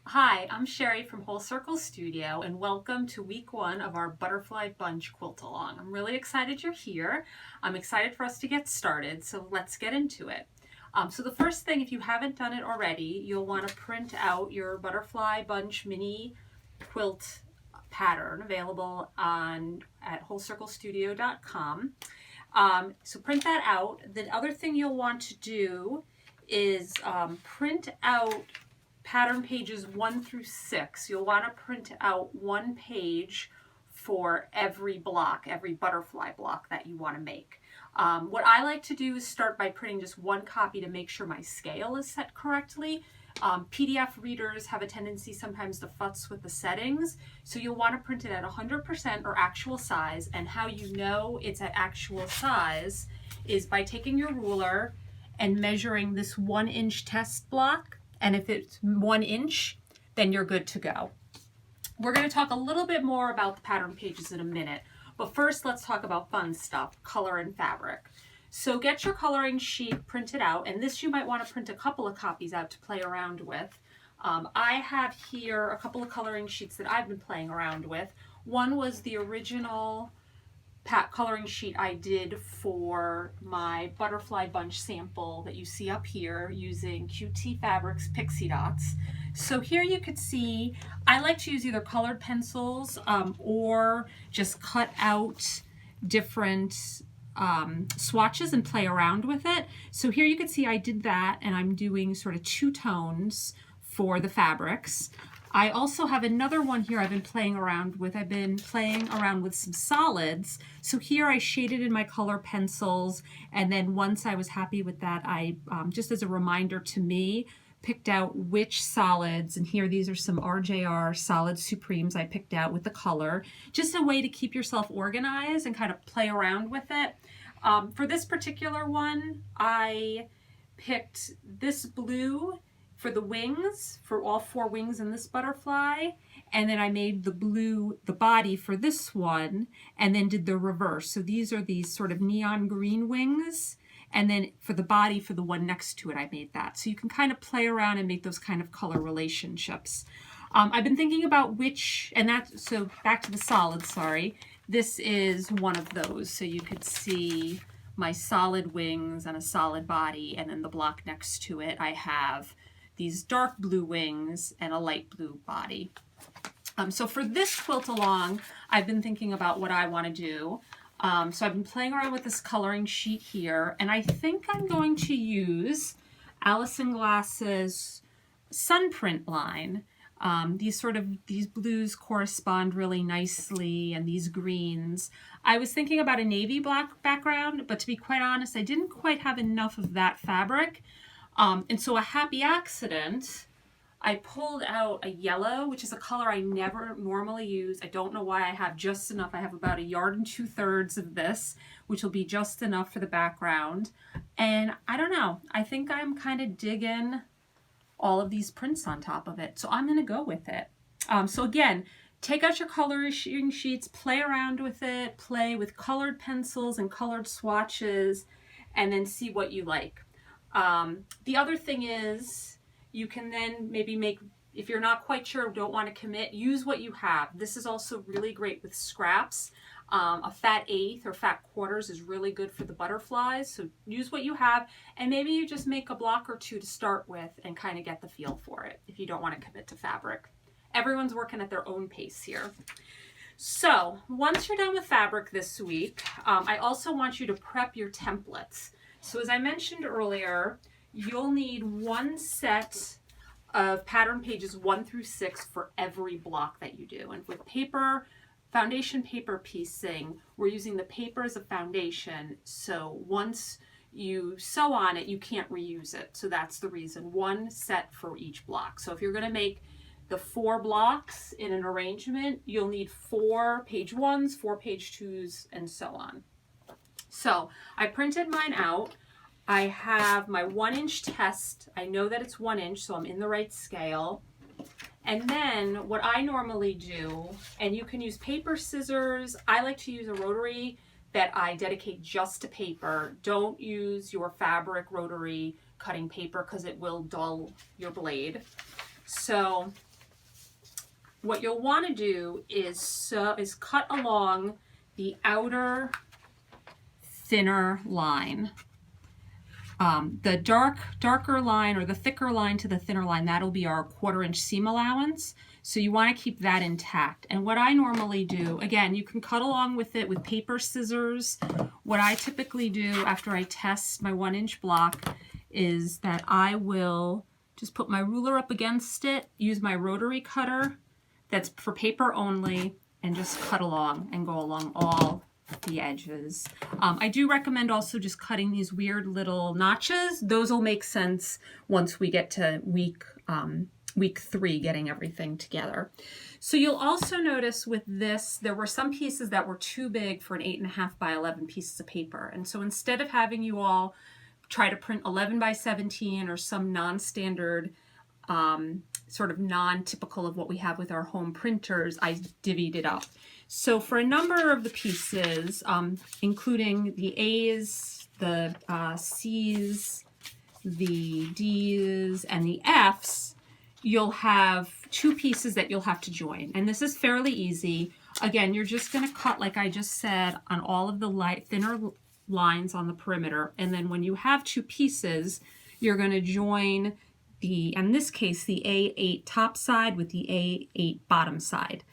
Hi, I'm Sherry from Whole Circle Studio, and welcome to week 1 of our Butterfly Bunch Quilt Along. I'm really excited you're here. I'm excited for us to get started, so let's get into it. So the first thing, if you haven't done it already, you'll want to print out your Butterfly Bunch mini quilt pattern available at wholecirclestudio.com. So print that out. The other thing you'll want to do is print out pattern pages 1 through 6. You'll want to print out one page for every block, every butterfly block that you want to make. What I like to do is start by printing just one copy to make sure my scale is set correctly. PDF readers have a tendency sometimes to futz with the settings, so you'll want to print it at 100% or actual size, and how you know it's at actual size is by taking your ruler and measuring this 1-inch test block, and if it's 1 inch, then you're good to go. We're going to talk a little bit more about the pattern pages in a minute, but first let's talk about fun stuff, color and fabric. So get your coloring sheet printed out, and this you might want to print a couple of copies out to play around with. I have here a couple of coloring sheets that I've been playing around with. One was the original coloring sheet I did for my butterfly bunch sample that you see up here using QT Fabrics Pixie Dots. So here you could see I like to use either colored pencils or just cut out different swatches and play around with it. So here you can see I did that, and I'm doing sort of 2 tones for the fabrics. I also have another one here I've been playing around with. I've been playing around with some solids. So here I shaded in my color pencils, and then once I was happy with that, I, just as a reminder to me, picked out which solids, and here these are some RJR Solid Supremes I picked out with the color. Just a way to keep yourself organized and kind of play around with it. For this particular one, I picked this blue for the wings, for all 4 wings in this butterfly, and then I made the blue the body for this one, and then did the reverse. So these are these sort of neon green wings, and then for the body for the one next to it I made that. So you can kind of play around and make those kind of color relationships. I've been thinking about which, and that, so back to the solids, sorry. This is one of those, so you could see my solid wings and a solid body, and then the block next to it I have these dark blue wings and a light blue body. So for this quilt along, I've been thinking about what I want to do. So I've been playing around with this coloring sheet here, and I think I'm going to use Allison Glass's Sunprint line. These blues correspond really nicely, and these greens. I was thinking about a navy black background, but to be quite honest, I didn't quite have enough of that fabric. And so a happy accident, I pulled out a yellow, which is a color I never normally use. I don't know why I have just enough. I have about 1 2/3 yards of this, which will be just enough for the background. And I don't know, I think I'm kind of digging all of these prints on top of it. So I'm going to go with it. So again, take out your coloring sheets, play around with it, play with colored pencils and colored swatches, and then see what you like. The other thing is you can then maybe make, if you're not quite sure, don't want to commit, use what you have. This is also really great with scraps. A fat 1/8 or fat quarters is really good for the butterflies. So use what you have, and maybe you just make a block or 2 to start with and kind of get the feel for it if you don't want to commit to fabric. Everyone's working at their own pace here. So once you're done with fabric this week, I also want you to prep your templates. So as I mentioned earlier, you'll need 1 set of pattern pages 1 through 6 for every block that you do. And with paper, foundation paper piecing, we're using the paper as a foundation. So once you sew on it, you can't reuse it. So that's the reason, 1 set for each block. So if you're going to make the 4 blocks in an arrangement, you'll need 4 page 1s, 4 page 2s, and so on. So I printed mine out. I have my 1-inch test. I know that it's 1 inch, so I'm in the right scale. And then what I normally do, and you can use paper scissors. I like to use a rotary that I dedicate just to paper. Don't use your fabric rotary cutting paper because it will dull your blade. So what you'll want to do is cut along the outer thinner line. The darker line or the thicker line to the thinner line, that'll be our 1/4 inch seam allowance. So you want to keep that intact. And what I normally do, again, you can cut along with it with paper scissors. What I typically do after I test my 1 inch block is that I will just put my ruler up against it, use my rotary cutter that's for paper only, and just cut along and go along all the edges. I do recommend also just cutting these weird little notches. Those will make sense once we get to week 3, getting everything together. So you'll also notice with this, there were some pieces that were too big for an 8.5 by 11 pieces of paper. And so instead of having you all try to print 11 by 17 or some non-standard, sort of non-typical of what we have with our home printers, I divvied it up. So for a number of the pieces, including the A's, the C's, the D's, and the F's, you'll have 2 pieces that you'll have to join. And this is fairly easy. Again, you're just going to cut, like I just said, on all of the thinner lines on the perimeter. And then when you have 2 pieces, you're going to join in this case, the A8 top side with the A8 bottom side.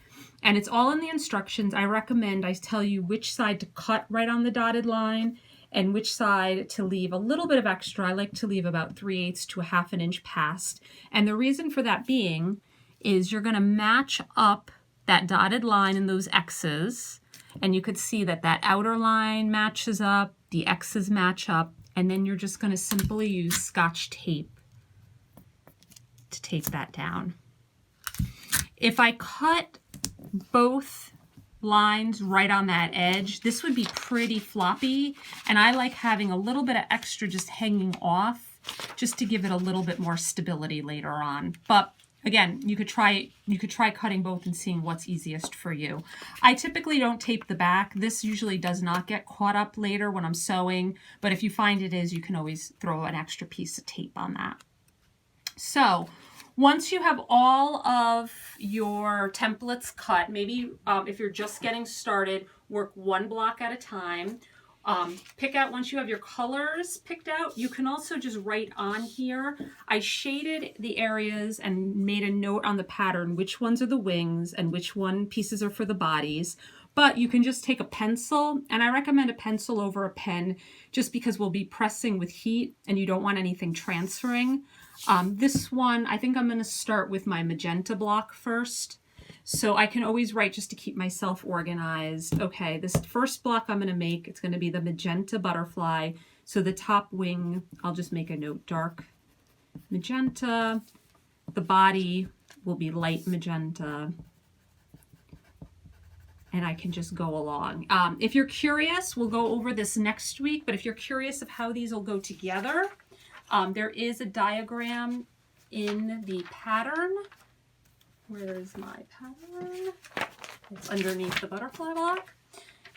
And it's all in the instructions. I recommend I tell you which side to cut right on the dotted line and which side to leave a little bit of extra. I like to leave about 3/8 to a 1/2 inch past. And the reason for that being is you're going to match up that dotted line and those X's. And you could see that that outer line matches up, the X's match up, and then you're just going to simply use Scotch tape to tape that down. If I cut both lines right on that edge, this would be pretty floppy, and I like having a little bit of extra just hanging off just to give it a little bit more stability later on. But again, you could try cutting both and seeing what's easiest for you. I typically don't tape the back. This usually does not get caught up later when I'm sewing, but if you find it is, you can always throw an extra piece of tape on that. So once you have all of your templates cut, maybe if you're just getting started, work 1 block at a time. Pick out, once you have your colors picked out, you can also just write on here. I shaded the areas and made a note on the pattern which ones are the wings and which pieces are for the bodies. But you can just take a pencil, and I recommend a pencil over a pen just because we'll be pressing with heat and you don't want anything transferring. This one, I think I'm going to start with my magenta block first. So I can always write just to keep myself organized. Okay, this first block I'm going to make, it's going to be the magenta butterfly. So the top wing, I'll just make a note, dark magenta. The body will be light magenta. And I can just go along. If you're curious, we'll go over this next week, but if you're curious of how these will go together, there is a diagram in the pattern. Where is my pattern? It's underneath the butterfly block.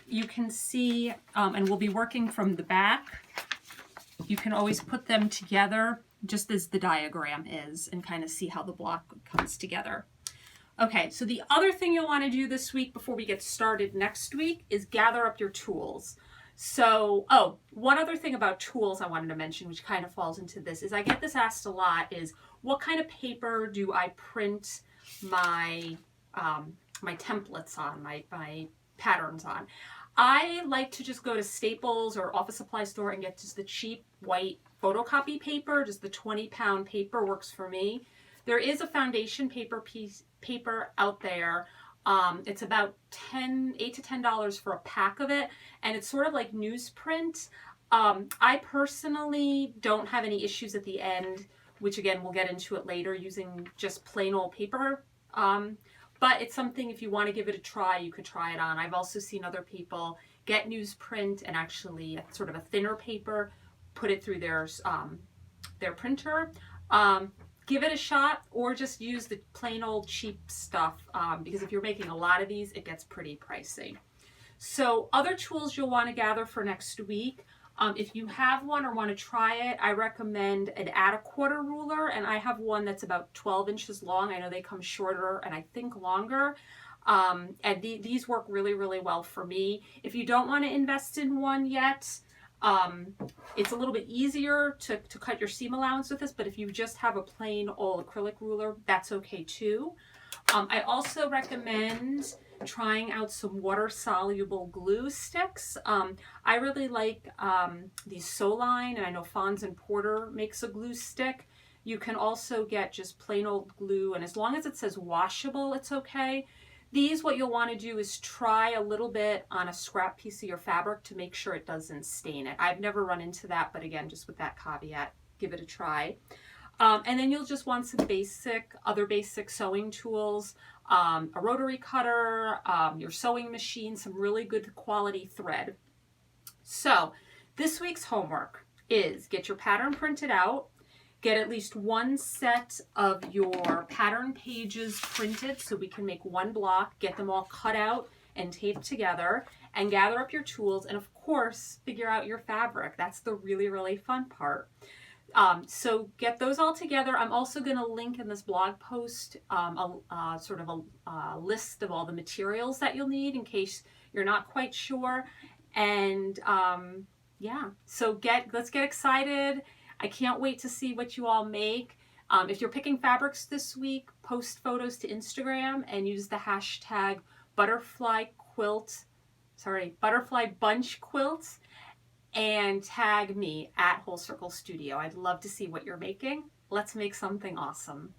You can see, and we'll be working from the back. You can always put them together just as the diagram is and kind of see how the block comes together. Okay, so the other thing you'll want to do this week before we get started next week is gather up your tools. So, one other thing about tools I wanted to mention, which kind of falls into this, is I get this asked a lot, is what kind of paper do I print my my templates on, my patterns on? I like to just go to Staples or office supply store and get just the cheap white photocopy paper. Just the 20-pound paper works for me. There is a foundation paper out there. It's about $8 to $10 for a pack of it, and it's sort of like newsprint. I personally don't have any issues at the end, which again, we'll get into it later, using just plain old paper. But it's something, if you want to give it a try, you could try it on. I've also seen other people get newsprint and actually sort of a thinner paper, put it through their printer. Give it a shot, or just use the plain old cheap stuff, because if you're making a lot of these, it gets pretty pricey. So other tools you'll want to gather for next week. If you have one or want to try it, I recommend an add a quarter ruler, and I have one that's about 12 inches long. I know they come shorter and I think longer. And these work really, really well for me. If you don't want to invest in one yet, it's a little bit easier to cut your seam allowance with this, but if you just have a plain old acrylic ruler, that's okay too. I also recommend trying out some water-soluble glue sticks. I really like these Soline, and I know Fons and Porter makes a glue stick. You can also get just plain old glue, and as long as it says washable, it's okay. These, what you'll want to do is try a little bit on a scrap piece of your fabric to make sure it doesn't stain it. I've never run into that, but again, just with that caveat, give it a try. And then you'll just want some other basic sewing tools, a rotary cutter, your sewing machine, some really good quality thread. So this week's homework is get your pattern printed out, get at least one set of your pattern pages printed so we can make one block, get them all cut out and taped together, and gather up your tools, and of course, figure out your fabric. That's the really, really fun part. So get those all together. I'm also going to link in this blog post sort of a list of all the materials that you'll need in case you're not quite sure. And yeah, so let's get excited. I can't wait to see what you all make. If you're picking fabrics this week, post photos to Instagram and use the hashtag butterfly bunch quilts, and tag me at Whole Circle Studio. I'd love to see what you're making. Let's make something awesome.